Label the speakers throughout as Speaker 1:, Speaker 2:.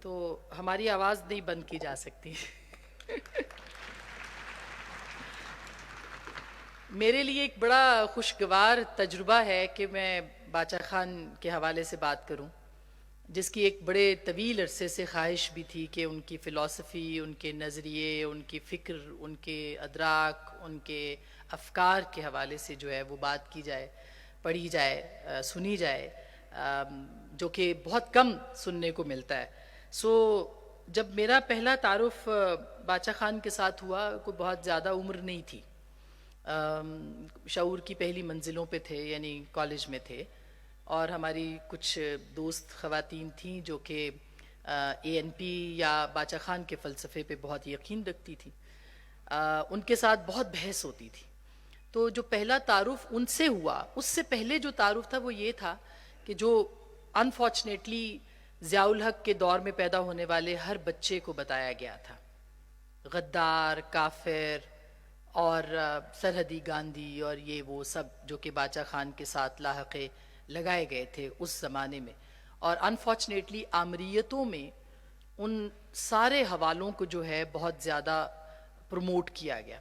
Speaker 1: تو ہماری آواز نہیں بند کی جا سکتی. میرے لیے ایک بڑا خوشگوار تجربہ ہے کہ میں باچا خان کے حوالے سے بات کروں، جس کی ایک بڑے طویل عرصے سے خواہش بھی تھی کہ ان کی فلسفی، ان کے نظریے، ان کی فکر، ان کے ادراک، ان کے افکار کے حوالے سے جو ہے وہ بات کی جائے، پڑھی جائے، سنی جائے، جو کہ بہت کم سننے کو ملتا ہے. جب میرا پہلا تعارف باچا خان کے ساتھ ہوا، کوئی بہت زیادہ عمر نہیں تھی، شعور کی پہلی منزلوں پہ تھے، یعنی کالج میں تھے، اور ہماری کچھ دوست خواتین تھیں جو کہ اے این پی یا باچا خان کے فلسفے پہ بہت یقین رکھتی تھیں. ان کے ساتھ بہت بحث ہوتی تھی. تو جو پہلا تعارف ان سے ہوا، اس سے پہلے جو تعارف تھا وہ یہ تھا کہ جو انفارچونیٹلی ضیاء الحق کے دور میں پیدا ہونے والے ہر بچے کو بتایا گیا تھا، غدار، کافر اور سرحدی گاندھی اور یہ وہ سب جو کہ باچا خان کے ساتھ لاحقے لگائے گئے تھے اس زمانے میں. اور انفارچونیٹلی آمریتوں میں ان سارے حوالوں کو جو ہے بہت زیادہ پروموٹ کیا گیا.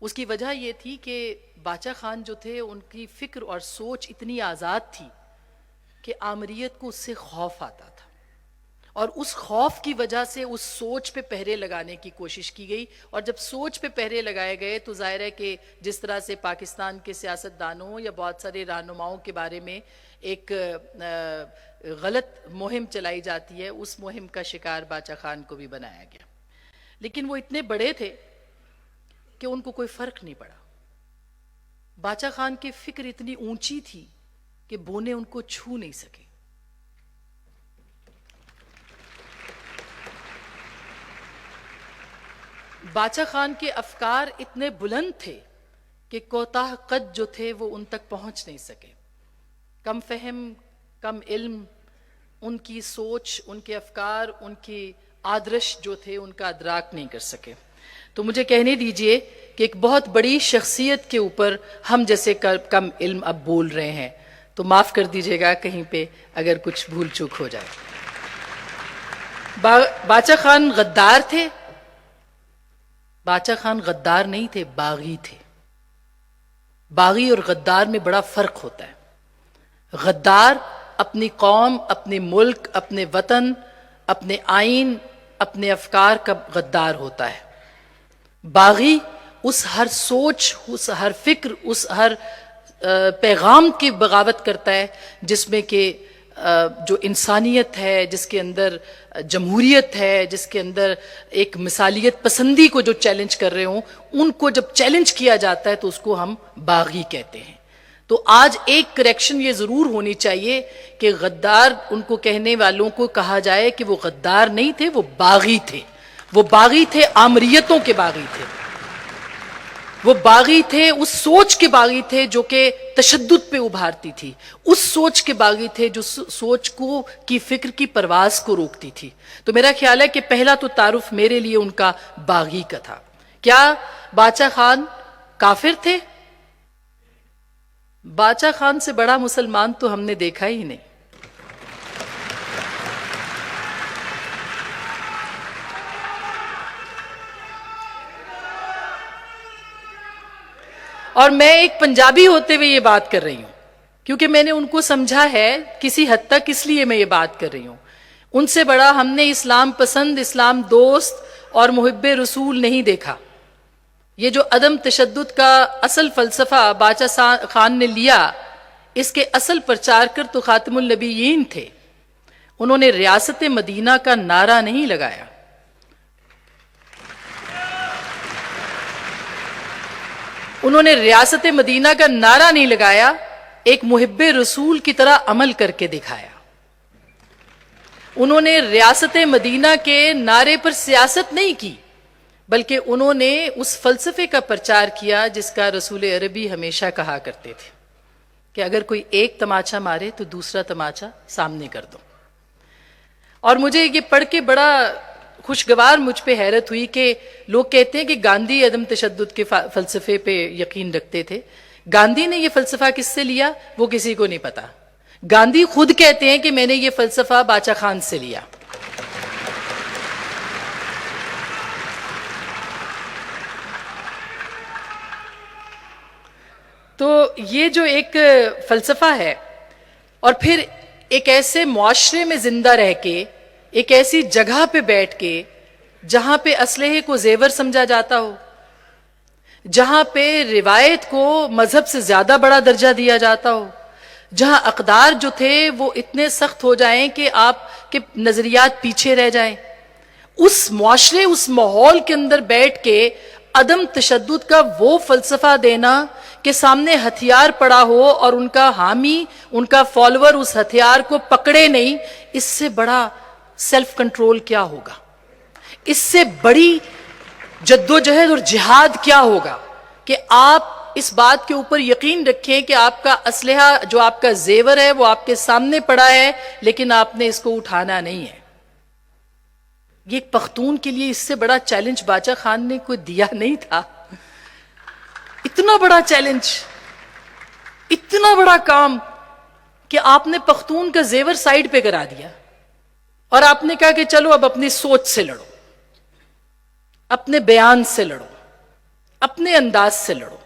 Speaker 1: اس کی وجہ یہ تھی کہ باچا خان جو تھے ان کی فکر اور سوچ اتنی آزاد تھی کہ آمریت کو اس سے خوف آتا تھا، اور اس خوف کی وجہ سے اس سوچ پہ پہرے لگانے کی کوشش کی گئی. اور جب سوچ پہ پہرے لگائے گئے تو ظاہر ہے کہ جس طرح سے پاکستان کے سیاستدانوں یا بہت سارے رہنماؤں کے بارے میں ایک غلط مہم چلائی جاتی ہے، اس مہم کا شکار باچا خان کو بھی بنایا گیا. لیکن وہ اتنے بڑے تھے کہ ان کو کوئی فرق نہیں پڑا. باچا خان کی فکر اتنی اونچی تھی کہ بونے ان کو چھو نہیں سکے. باچا خان کے افکار اتنے بلند تھے کہ کوتاہ قد جو تھے وہ ان تک پہنچ نہیں سکے. کم فہم، کم علم، ان کی سوچ، ان کے افکار، ان کی آدرش جو تھے ان کا ادراک نہیں کر سکے. تو مجھے کہنے دیجئے کہ ایک بہت بڑی شخصیت کے اوپر ہم جیسے کم علم اب بول رہے ہیں، تو معاف کر دیجئے گا کہیں پہ اگر کچھ بھول چوک ہو جائے. باچا خان غدار تھے. باچا خان غدار نہیں تھے، باغی تھے. باغی اور غدار میں بڑا فرق ہوتا ہے. غدار اپنی قوم، اپنے ملک، اپنے وطن، اپنے آئین، اپنے افکار کا غدار ہوتا ہے. باغی اس ہر سوچ، اس ہر فکر، اس ہر پیغام کی بغاوت کرتا ہے جس میں کہ جو انسانیت ہے، جس کے اندر جمہوریت ہے، جس کے اندر ایک مثالیت پسندی کو جو چیلنج کر رہے ہوں، ان کو جب چیلنج کیا جاتا ہے تو اس کو ہم باغی کہتے ہیں. تو آج ایک کریکشن یہ ضرور ہونی چاہیے کہ غدار ان کو کہنے والوں کو کہا جائے کہ وہ غدار نہیں تھے، وہ باغی تھے. وہ باغی تھے، آمریتوں کے باغی تھے. وہ باغی تھے، اس سوچ کے باغی تھے جو کہ تشدد پہ ابھارتی تھی. اس سوچ کے باغی تھے جو سوچ کو کی فکر کی پرواز کو روکتی تھی. تو میرا خیال ہے کہ پہلا تو تعارف میرے لیے ان کا باغی کا تھا. کیا باچا خان کافر تھے؟ باچا خان سے بڑا مسلمان تو ہم نے دیکھا ہی نہیں. اور میں ایک پنجابی ہوتے ہوئے یہ بات کر رہی ہوں کیونکہ میں نے ان کو سمجھا ہے کسی حد تک، اس لیے میں یہ بات کر رہی ہوں. ان سے بڑا ہم نے اسلام پسند، اسلام دوست اور محب رسول نہیں دیکھا. یہ جو عدم تشدد کا اصل فلسفہ باچا خان نے لیا، اس کے اصل پرچارکر تو خاتم النبیین تھے. انہوں نے ریاست مدینہ کا نعرہ نہیں لگایا. انہوں نے ریاست مدینہ کا نعرہ نہیں لگایا، ایک محب رسول کی طرح عمل کر کے دکھایا. انہوں نے ریاست مدینہ کے نعرے پر سیاست نہیں کی، بلکہ انہوں نے اس فلسفے کا پرچار کیا جس کا رسول عربی ہمیشہ کہا کرتے تھے کہ اگر کوئی ایک تماچا مارے تو دوسرا تماچا سامنے کر دو. اور مجھے یہ پڑھ کے بڑا خوشگوار مجھ پہ حیرت ہوئی کہ لوگ کہتے ہیں کہ گاندھی عدم تشدد کے فلسفے پہ یقین رکھتے تھے. گاندھی نے یہ فلسفہ کس سے لیا وہ کسی کو نہیں پتا. گاندھی خود کہتے ہیں کہ میں نے یہ فلسفہ باچا خان سے لیا. تو یہ جو ایک فلسفہ ہے، اور پھر ایک ایسے معاشرے میں زندہ رہ کے، ایک ایسی جگہ پہ بیٹھ کے جہاں پہ اسلحے کو زیور سمجھا جاتا ہو، جہاں پہ روایت کو مذہب سے زیادہ بڑا درجہ دیا جاتا ہو، جہاں اقدار جو تھے وہ اتنے سخت ہو جائیں کہ آپ کے نظریات پیچھے رہ جائیں، اس معاشرے، اس ماحول کے اندر بیٹھ کے عدم تشدد کا وہ فلسفہ دینا کہ سامنے ہتھیار پڑا ہو اور ان کا حامی، ان کا فالوور اس ہتھیار کو پکڑے نہیں، اس سے بڑا سیلف کنٹرول کیا ہوگا؟ اس سے بڑی جدوجہد اور جہاد کیا ہوگا کہ آپ اس بات کے اوپر یقین رکھیں کہ آپ کا اسلحہ، جو آپ کا زیور ہے، وہ آپ کے سامنے پڑا ہے، لیکن آپ نے اس کو اٹھانا نہیں ہے۔ یہ ایک پختون کے لیے اس سے بڑا چیلنج باچا خان نے کوئی دیا نہیں تھا۔ اتنا بڑا چیلنج، اتنا بڑا کام کہ آپ نے پختون کا زیور سائیڈ پہ کرا دیا اور آپ نے کہا کہ چلو اب اپنی سوچ سے لڑو، اپنے بیان سے لڑو، اپنے انداز سے لڑو۔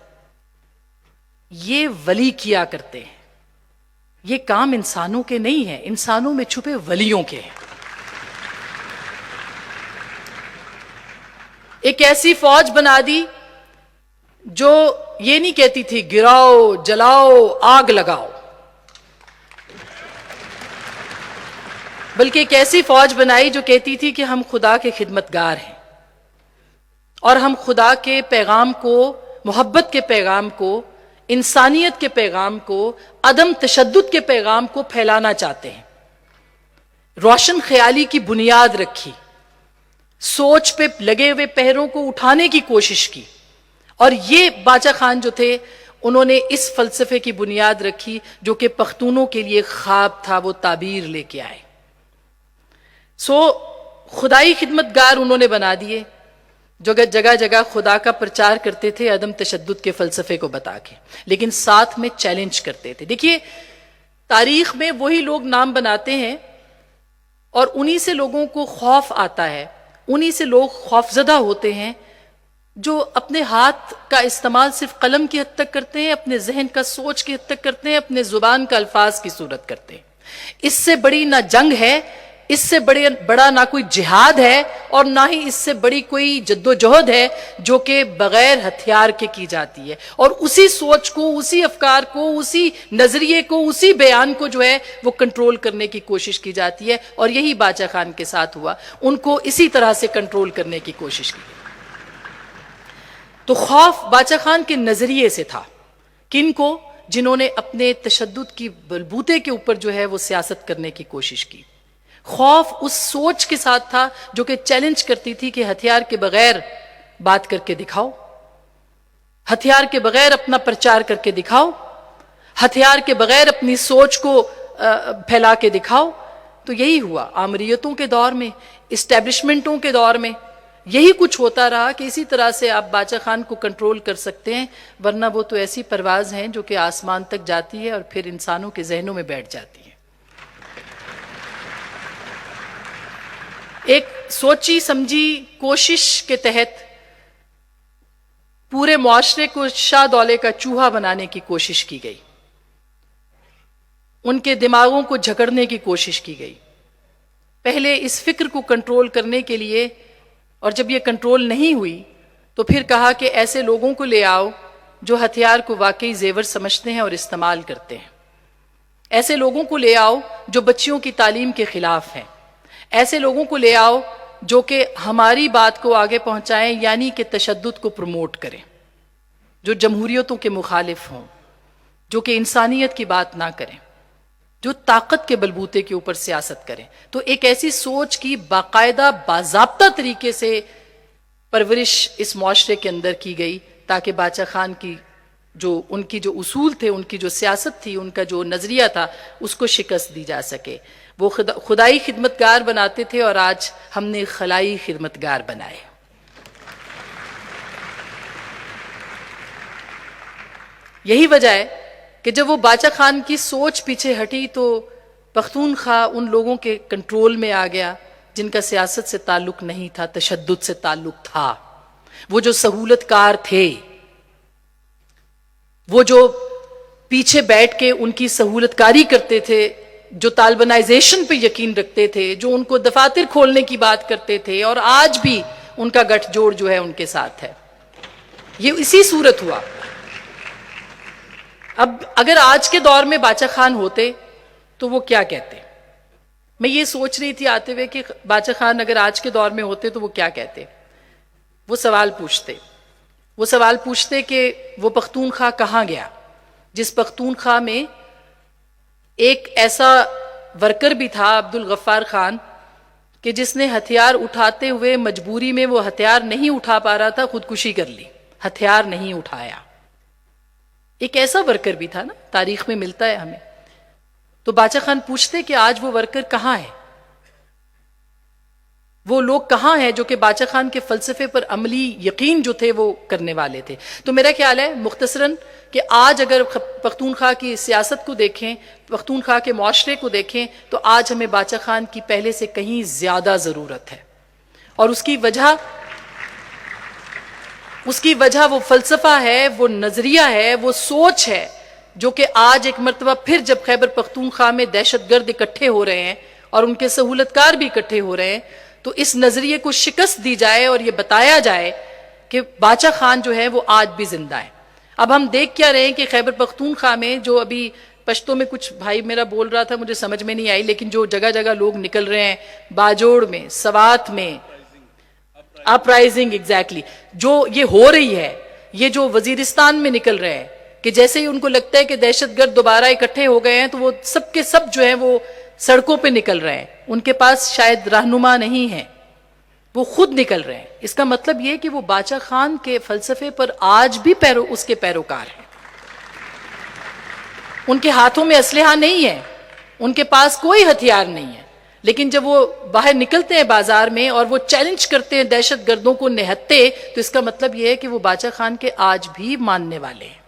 Speaker 1: یہ ولی کیا کرتے ہیں، یہ کام انسانوں کے نہیں ہیں، انسانوں میں چھپے ولیوں کے ہیں۔ ایک ایسی فوج بنا دی جو یہ نہیں کہتی تھی گراؤ، جلاؤ، آگ لگاؤ، بلکہ ایک ایسی فوج بنائی جو کہتی تھی کہ ہم خدا کے خدمتگار ہیں اور ہم خدا کے پیغام کو، محبت کے پیغام کو، انسانیت کے پیغام کو، عدم تشدد کے پیغام کو پھیلانا چاہتے ہیں۔ روشن خیالی کی بنیاد رکھی، سوچ پہ لگے ہوئے پہروں کو اٹھانے کی کوشش کی، اور یہ باچا خان جو تھے انہوں نے اس فلسفے کی بنیاد رکھی جو کہ پختونوں کے لیے خواب تھا، وہ تعبیر لے کے آئے۔ خدائی خدمتگار انہوں نے بنا دیے، جگہ جگہ خدا کا پرچار کرتے تھے عدم تشدد کے فلسفے کو بتا کے، لیکن ساتھ میں چیلنج کرتے تھے۔ دیکھیے تاریخ میں وہی لوگ نام بناتے ہیں اور انہی سے لوگوں کو خوف آتا ہے، انہی سے لوگ خوفزدہ ہوتے ہیں جو اپنے ہاتھ کا استعمال صرف قلم کی حد تک کرتے ہیں، اپنے ذہن کا سوچ کی حد تک کرتے ہیں، اپنے زبان کا الفاظ کی صورت کرتے ہیں۔ اس سے بڑی نہ جنگ ہے، اس سے بڑا نہ کوئی جہاد ہے، اور نہ ہی اس سے بڑی کوئی جدوجہد ہے جو کہ بغیر ہتھیار کے کی جاتی ہے، اور اسی سوچ کو، اسی افکار کو، اسی نظریے کو، اسی بیان کو جو ہے وہ کنٹرول کرنے کی کوشش کی جاتی ہے، اور یہی باچا خان کے ساتھ ہوا، ان کو اسی طرح سے کنٹرول کرنے کی کوشش کی۔ تو خوف باچا خان کے نظریے سے تھا، کن کو؟ جنہوں نے اپنے تشدد کی بلبوتے کے اوپر جو ہے وہ سیاست کرنے کی کوشش کی۔ خوف اس سوچ کے ساتھ تھا جو کہ چیلنج کرتی تھی کہ ہتھیار کے بغیر بات کر کے دکھاؤ، ہتھیار کے بغیر اپنا پرچار کر کے دکھاؤ، ہتھیار کے بغیر اپنی سوچ کو پھیلا کے دکھاؤ۔ تو یہی ہوا آمریتوں کے دور میں، اسٹیبلشمنٹوں کے دور میں، یہی کچھ ہوتا رہا کہ اسی طرح سے آپ باچا خان کو کنٹرول کر سکتے ہیں، ورنہ وہ تو ایسی پرواز ہیں جو کہ آسمان تک جاتی ہے اور پھر انسانوں کے ذہنوں میں بیٹھ جاتی ہے۔ ایک سوچی سمجھی کوشش کے تحت پورے معاشرے کو شاہ دولے کا چوہا بنانے کی کوشش کی گئی، ان کے دماغوں کو جھکڑنے کی کوشش کی گئی۔ پہلے اس فکر کو کنٹرول کرنے کے لیے، اور جب یہ کنٹرول نہیں ہوئی تو پھر کہا کہ ایسے لوگوں کو لے آؤ جو ہتھیار کو واقعی زیور سمجھتے ہیں اور استعمال کرتے ہیں، ایسے لوگوں کو لے آؤ جو بچیوں کی تعلیم کے خلاف ہیں، ایسے لوگوں کو لے آؤ جو کہ ہماری بات کو آگے پہنچائیں، یعنی کہ تشدد کو پروموٹ کریں، جو جمہوریتوں کے مخالف ہوں، جو کہ انسانیت کی بات نہ کریں، جو طاقت کے بلبوتے کے اوپر سیاست کریں۔ تو ایک ایسی سوچ کی باقاعدہ باضابطہ طریقے سے پرورش اس معاشرے کے اندر کی گئی تاکہ باچا خان کی ان کی جو اصول تھے، ان کی جو سیاست تھی، ان کا جو نظریہ تھا، اس کو شکست دی جا سکے۔ وہ خدائی خدمتگار بناتے تھے اور آج ہم نے خلائی خدمتگار بنائے۔ یہی وجہ ہے کہ جب وہ باچا خان کی سوچ پیچھے ہٹی تو پختونخوا ان لوگوں کے کنٹرول میں آ گیا جن کا سیاست سے تعلق نہیں تھا، تشدد سے تعلق تھا، وہ جو سہولت کار تھے۔ وہ جو پیچھے بیٹھ کے ان کی سہولت کاری کرتے تھے، جو طالبانائزیشن پہ یقین رکھتے تھے، جو ان کو دفاتر کھولنے کی بات کرتے تھے، اور آج بھی ان کا گٹھ جوڑ جو ہے ان کے ساتھ ہے، یہ اسی صورت ہوا۔ اب اگر آج کے دور میں باچا خان ہوتے تو وہ کیا کہتے؟ میں یہ سوچ رہی تھی آتے ہوئے کہ باچا خان اگر آج کے دور میں ہوتے تو وہ کیا کہتے؟ وہ سوال پوچھتے کہ وہ پختونخوا کہاں گیا، جس پختونخوا میں ایک ایسا ورکر بھی تھا عبدالغفار خان کہ جس نے ہتھیار اٹھاتے ہوئے مجبوری میں وہ ہتھیار نہیں اٹھا پا رہا تھا، خودکشی کر لی، ہتھیار نہیں اٹھایا۔ ایک ایسا ورکر بھی تھا نا، تاریخ میں ملتا ہے ہمیں۔ تو باچا خان پوچھتے کہ آج وہ ورکر کہاں ہے، وہ لوگ کہاں ہیں جو کہ باچا خان کے فلسفے پر عملی یقین جو تھے وہ کرنے والے تھے۔ تو میرا خیال ہے مختصراً کہ آج اگر پختونخوا کی سیاست کو دیکھیں، پختونخوا کے معاشرے کو دیکھیں، تو آج ہمیں باچا خان کی پہلے سے کہیں زیادہ ضرورت ہے، اور اس کی وجہ وہ فلسفہ ہے، وہ نظریہ ہے، وہ سوچ ہے، جو کہ آج ایک مرتبہ پھر جب خیبر پختونخوا میں دہشت گرد اکٹھے ہو رہے ہیں اور ان کے سہولت کار بھی اکٹھے ہو رہے ہیں، تو اس نظریے کو شکست دی جائے اور یہ بتایا جائے کہ باچا خان جو ہے وہ آج بھی زندہ ہے۔ اب ہم دیکھ کیا رہے ہیں کہ خیبر پختونخوا میں جو ابھی پشتوں میں کچھ بھائی میرا بول رہا تھا، مجھے سمجھ میں نہیں آئی، لیکن جو جگہ جگہ لوگ نکل رہے ہیں، باجوڑ میں، سوات میں، اپرائزنگ، ایگزیکٹلی جو یہ ہو رہی ہے، یہ جو وزیرستان میں نکل رہے ہیں کہ جیسے ہی ان کو لگتا ہے کہ دہشت گرد دوبارہ اکٹھے ہو گئے ہیں تو وہ سب کے سب جو ہیں وہ سڑکوں پہ نکل رہے ہیں، ان کے پاس شاید رہنما نہیں ہے، وہ خود نکل رہے ہیں۔ اس کا مطلب یہ کہ وہ باچا خان کے فلسفے پر آج بھی اس کے پیروکار ہیں۔ ان کے ہاتھوں میں اسلحہ نہیں ہے، ان کے پاس کوئی ہتھیار نہیں ہے، لیکن جب وہ باہر نکلتے ہیں بازار میں اور وہ چیلنج کرتے ہیں دہشت گردوں کو نہتے، تو اس کا مطلب یہ ہے کہ وہ باچا خان کے آج بھی ماننے والے ہیں۔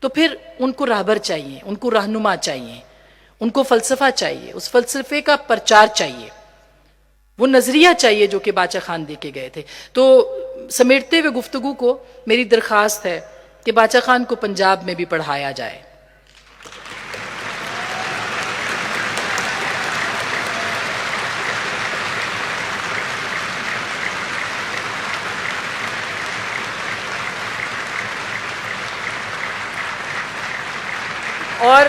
Speaker 1: تو پھر ان کو راہبر چاہیے، ان کو رہنما چاہیے، ان کو فلسفہ چاہیے، اس فلسفے کا پرچار چاہیے، وہ نظریہ چاہیے جو کہ باچا خان دے کے گئے تھے۔ تو سمیٹتے ہوئے گفتگو کو میری درخواست ہے کہ باچا خان کو پنجاب میں بھی پڑھایا جائے۔ اور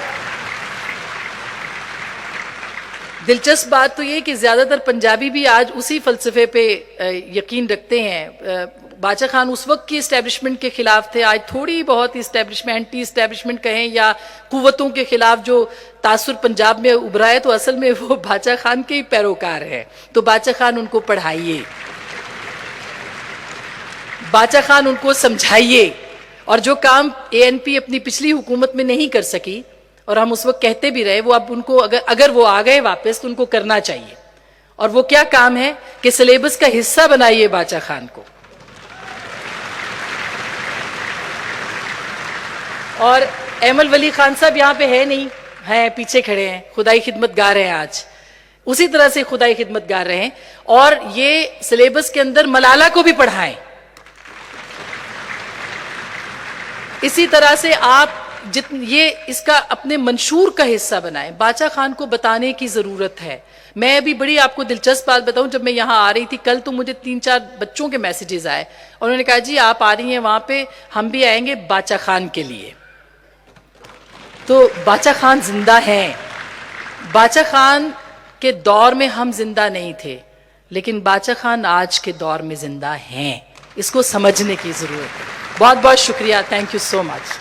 Speaker 1: دلچسپ بات تو یہ کہ زیادہ تر پنجابی بھی آج اسی فلسفے پہ یقین رکھتے ہیں۔ باچا خان اس وقت کی اسٹیبلشمنٹ کے خلاف تھے، آج تھوڑی بہت اینٹی اسٹیبلشمنٹ کہیں یا قوتوں کے خلاف جو تاثر پنجاب میں ابھرا ہے، تو اصل میں وہ باچا خان کے ہی پیروکار ہے۔ تو باچا خان ان کو پڑھائیے، باچا خان ان کو سمجھائیے، اور جو کام ANP اپنی پچھلی حکومت میں نہیں کر سکی اور ہم اس وقت کہتے بھی رہے، وہ اب ان کو اگر وہ آ گئے واپس تو ان کو کرنا چاہیے۔ اور وہ کیا کام ہے کہ سلیبس کا حصہ بنائیے باچا خان کو۔ اور ایمل ولی خان صاحب یہاں پہ ہے نہیں، ہیں پیچھے کھڑے ہیں، خدائی خدمت گار ہیں، آج اسی طرح سے خدائی خدمت گار رہے ہیں، اور یہ سلیبس کے اندر ملالہ کو بھی پڑھائیں۔ اسی طرح سے آپ یہ اس کا اپنے منشور کا حصہ بنائیں۔ باچا خان کو بتانے کی ضرورت ہے۔ میں ابھی بڑی آپ کو دلچسپ بات بتاؤں، جب میں یہاں آ رہی تھی کل، تو مجھے 3-4 بچوں کے میسیجز آئے، اور انہوں نے کہا جی آپ آ رہی ہیں وہاں پہ، ہم بھی آئیں گے باچا خان کے لیے۔ تو باچا خان زندہ ہیں۔ باچا خان کے دور میں ہم زندہ نہیں تھے، لیکن باچا خان آج کے دور میں زندہ ہیں۔ اس کو سمجھنے کی ضرورت ہے۔ بہت بہت شکریہ، تھینک یو سو مچ۔